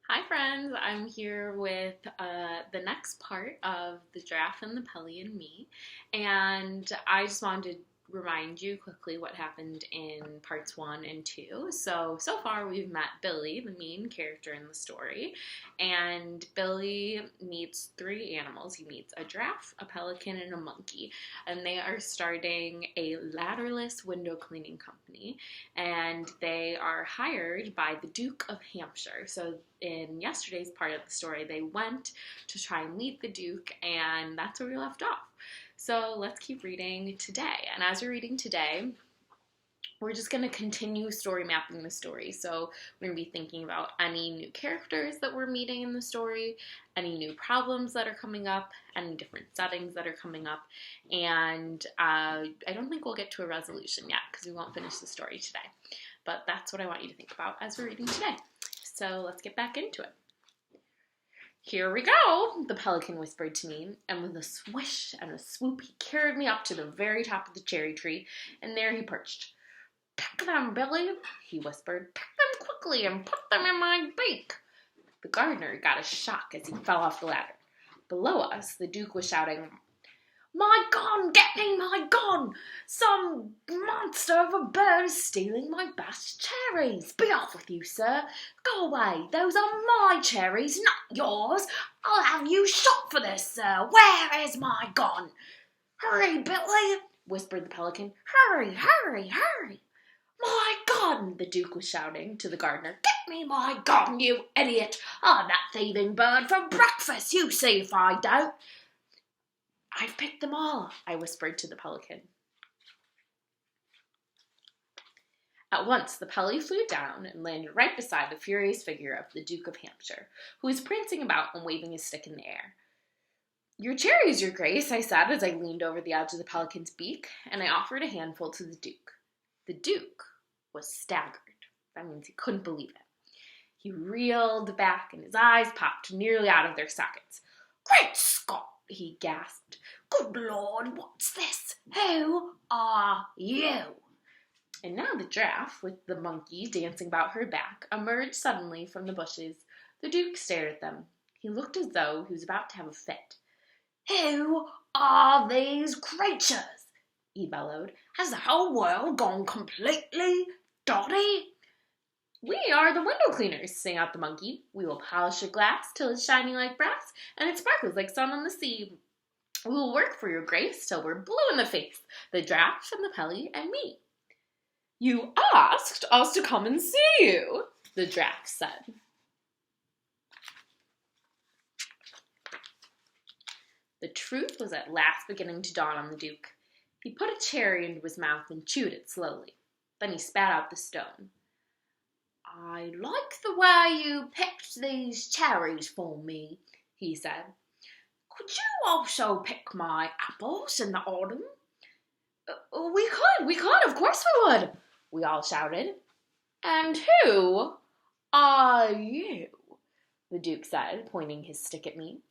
Hi friends, I'm here with the next part of the Giraffe and the Pelly and Me, and I just wanted to remind you quickly what happened in parts 1 and 2. So far we've met Billy, the main character in the story, and Billy meets three animals. He meets a giraffe, a pelican, and a monkey, and they are starting a ladderless window cleaning company, and they are hired by the Duke of Hampshire. So in yesterday's part of the story, they went to try and meet the Duke, and that's where we left off. So let's keep reading today. And as we're reading today, we're just going to continue story mapping the story. So we're going to be thinking about any new characters that we're meeting in the story, any new problems that are coming up, any different settings that are coming up. And I don't think we'll get to a resolution yet because we won't finish the story today. But that's what I want you to think about as we're reading today. So let's get back into it. "Here we go," the pelican whispered to me, and with a swish and a swoop he carried me up to the very top of the cherry tree, and there he perched. "Pick them, Billy," he whispered. "Pick them quickly and put them in my beak." The gardener got a shock as he fell off the ladder. Below us, the Duke was shouting, "My gun! Get me my gun! Some monster of a bird is stealing my best cherries! Be off with you, sir! Go away! Those are my cherries, not yours! I'll have you shot for this, sir! Where is my gun?" "Hurry, Billy!" whispered the pelican. "Hurry, hurry, hurry!" "My gun!" the Duke was shouting to the gardener. "Get me my gun, you idiot! I'll have that thieving bird for breakfast, you see if I don't!" "I've picked them all," I whispered to the pelican. At once the pelly flew down and landed right beside the furious figure of the Duke of Hampshire, who was prancing about and waving his stick in the air. "Your cherries, your grace," I said as I leaned over the edge of the pelican's beak, and I offered a handful to the Duke. The Duke was staggered. That means he couldn't believe it. He reeled back and his eyes popped nearly out of their sockets. "Great Scott!" he gasped. "Good Lord, what's this? Who are you?" And now the giraffe, with the monkey dancing about her back, emerged suddenly from the bushes. The Duke stared at them. He looked as though he was about to have a fit. "Who are these creatures?" he bellowed. "Has the whole world gone completely dotty?" "We are the window cleaners," sang out the monkey. "We will polish your glass till it's shining like brass, and it sparkles like sun on the sea. We will work for your grace till we're blue in the face, the Giraffe and the Pelly and Me." "You asked us to come and see you," the Giraffe said. The truth was at last beginning to dawn on the Duke. He put a cherry into his mouth and chewed it slowly. Then he spat out the stone. "I like the way you picked these cherries for me," he said. "Could you also pick my apples in the autumn?" We could, of course we would," we all shouted. "And who are you?" the Duke said, pointing his stick at me.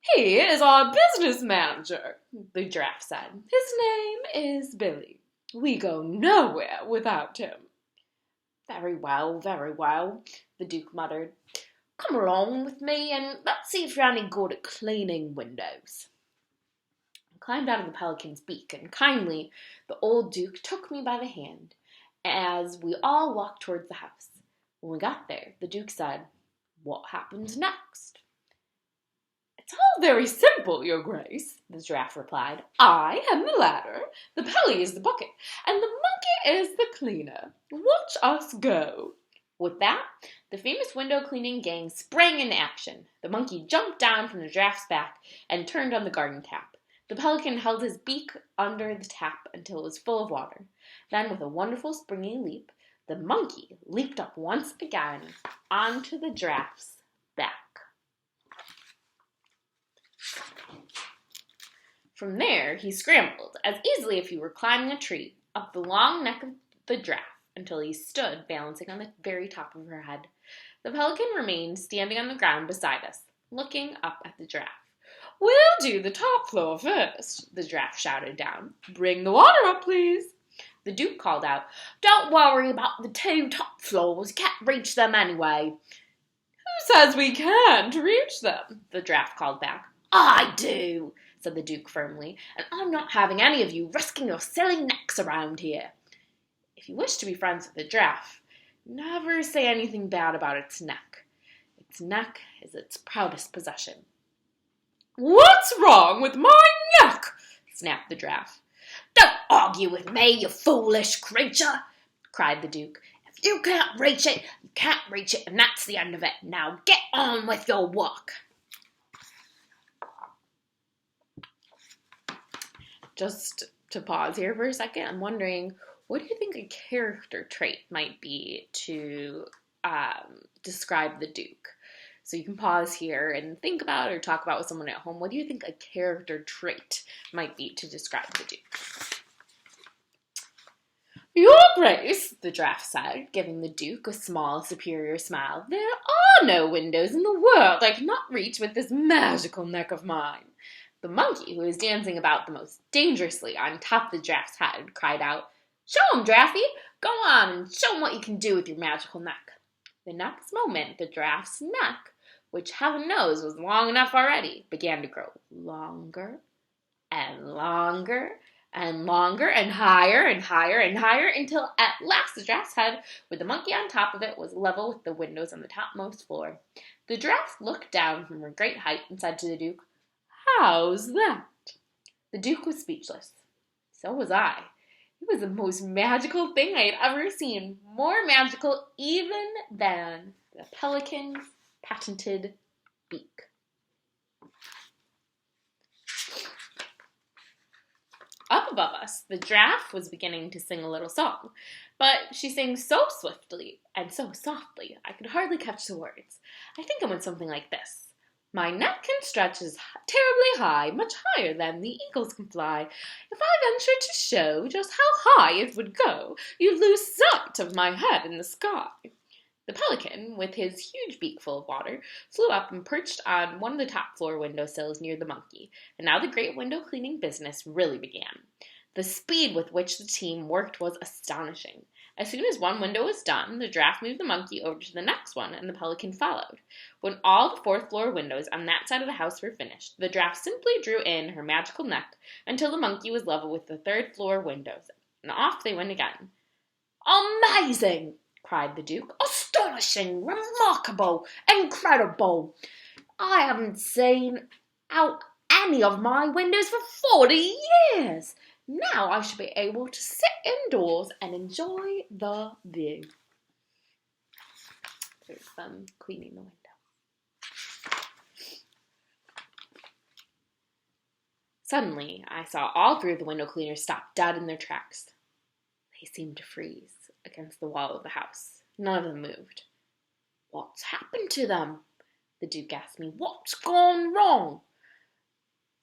"He is our business manager," the Giraffe said. "His name is Billy. We go nowhere without him." Very well, the Duke muttered. "Come along with me and let's see if you're any good at cleaning windows." I climbed out of the pelican's beak, and kindly the old Duke took me by the hand as we all walked towards the house. When we got there, the Duke said, "What happens next?" "It's all very simple, your grace," the Giraffe replied. "I am the ladder, the Pelly is the bucket, and the monkey is the cleaner. Watch us go." With that, the famous window cleaning gang sprang into action. The monkey jumped down from the Giraffe's back and turned on the garden tap. The pelican held his beak under the tap until it was full of water. Then, with a wonderful springy leap, the monkey leaped up once again onto the Giraffe's back. From there, he scrambled, as easily as if he were climbing a tree, up the long neck of the Giraffe until he stood balancing on the very top of her head. The pelican remained standing on the ground beside us, looking up at the Giraffe. "We'll do the top floor first," the Giraffe shouted down. "Bring the water up, please." The Duke called out, "Don't worry about the 2 top floors. Can't reach them anyway." "Who's says we can't reach them?" the Giraffe called back. "I do," said the Duke firmly, "and I'm not having any of you risking your silly necks around here." If you wish to be friends with the Giraffe, never say anything bad about its neck. Its neck is its proudest possession. "What's wrong with my neck?" snapped the Giraffe. "Don't argue with me, you foolish creature," cried the Duke. "If you can't reach it, you can't reach it, and that's the end of it. Now get on with your work." Just to pause here for a second, I'm wondering, what do you think a character trait might be to describe the Duke? So you can pause here and think about or talk about with someone at home. What do you think a character trait might be to describe the Duke? "Your Grace," the Giraffe said, giving the Duke a small, superior smile, "there are no windows in the world I cannot reach with this magical neck of mine." The monkey, who was dancing about the most dangerously on top of the Giraffe's head, cried out, "Show him, Giraffe! Go on and show him what you can do with your magical neck." The next moment, the Giraffe's neck, which heaven knows was long enough already, began to grow longer and longer and longer and higher and higher and higher until at last the Giraffe's head, with the monkey on top of it, was level with the windows on the topmost floor. The Giraffe looked down from her great height and said to the Duke, "How's that?" The Duke was speechless. So was I. It was the most magical thing I had ever seen, more magical even than the pelican's patented beak. Up above us, the Giraffe was beginning to sing a little song, but she sang so swiftly and so softly I could hardly catch the words. I think it went something like this. "My neck can stretch as terribly high, much higher than the eagles can fly. If I ventured to show just how high it would go, you'd lose sight of my head in the sky." The pelican, with his huge beak full of water, flew up and perched on one of the top floor window sills near the monkey, and now the great window cleaning business really began. The speed with which the team worked was astonishing. As soon as one window was done, the Giraffe moved the monkey over to the next one, and the pelican followed. When all the fourth floor windows on that side of the house were finished, the Giraffe simply drew in her magical neck until the monkey was level with the third floor windows, and off they went again. "Amazing!" cried the Duke. "Astonishing! Remarkable! Incredible! I haven't seen out any of my windows for 40 years. Now I shall be able to sit indoors and enjoy the view." There's them cleaning the window. Suddenly, I saw all three of the window cleaners stop dead in their tracks. They seemed to freeze against the wall of the house. None of them moved. "What's happened to them?" the Duke asked me. "What's gone wrong?"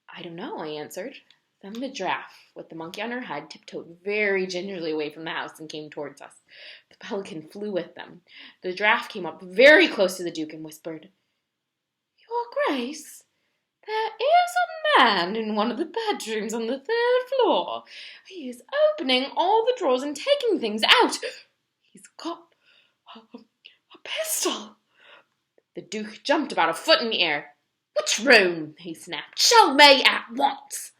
"I don't know," I answered. Then the Giraffe, with the monkey on her head, tiptoed very gingerly away from the house and came towards us. The pelican flew with them. The Giraffe came up very close to the Duke and whispered, "Your Grace, there is a man in one of the bedrooms on the third floor. He is opening all the drawers and taking things out. He's got a pistol." The Duke jumped about a foot in the air. "Which room?" he snapped. "Show me at once."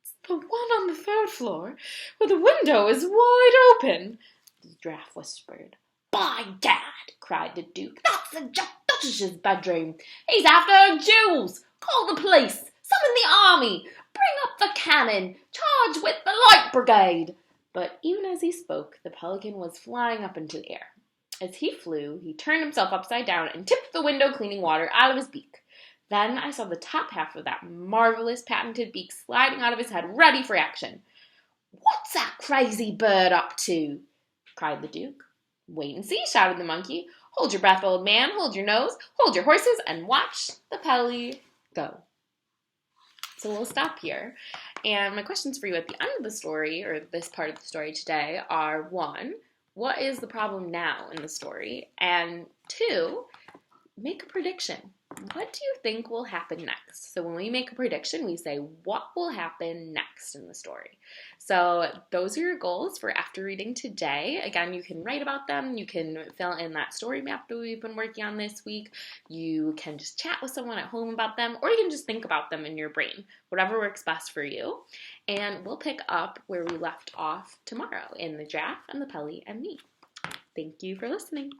"It's the one on the third floor, where the window is wide open," the Giraffe whispered. "By Gad!" cried the Duke. "That's the Duchess's bedroom. He's after her jewels. Call the police. Summon the army. Bring up the cannon. Charge with the light brigade." But even as he spoke, the pelican was flying up into the air. As he flew, he turned himself upside down and tipped the window cleaning water out of his beak. Then I saw the top half of that marvelous patented beak sliding out of his head, ready for action. "What's that crazy bird up to?" cried the Duke. "Wait and see," shouted the monkey. "Hold your breath, old man. Hold your nose. Hold your horses and watch the Pelly go." So we'll stop here. And my questions for you at the end of the story, or this part of the story today, are 1, what is the problem now in the story? And 2, make a prediction. What do you think will happen next? So when we make a prediction, we say, what will happen next in the story? So those are your goals for after reading today. Again, you can write about them. You can fill in that story map that we've been working on this week. You can just chat with someone at home about them, or you can just think about them in your brain, whatever works best for you. And we'll pick up where we left off tomorrow in the Giraffe and the Pelly and Me. Thank you for listening.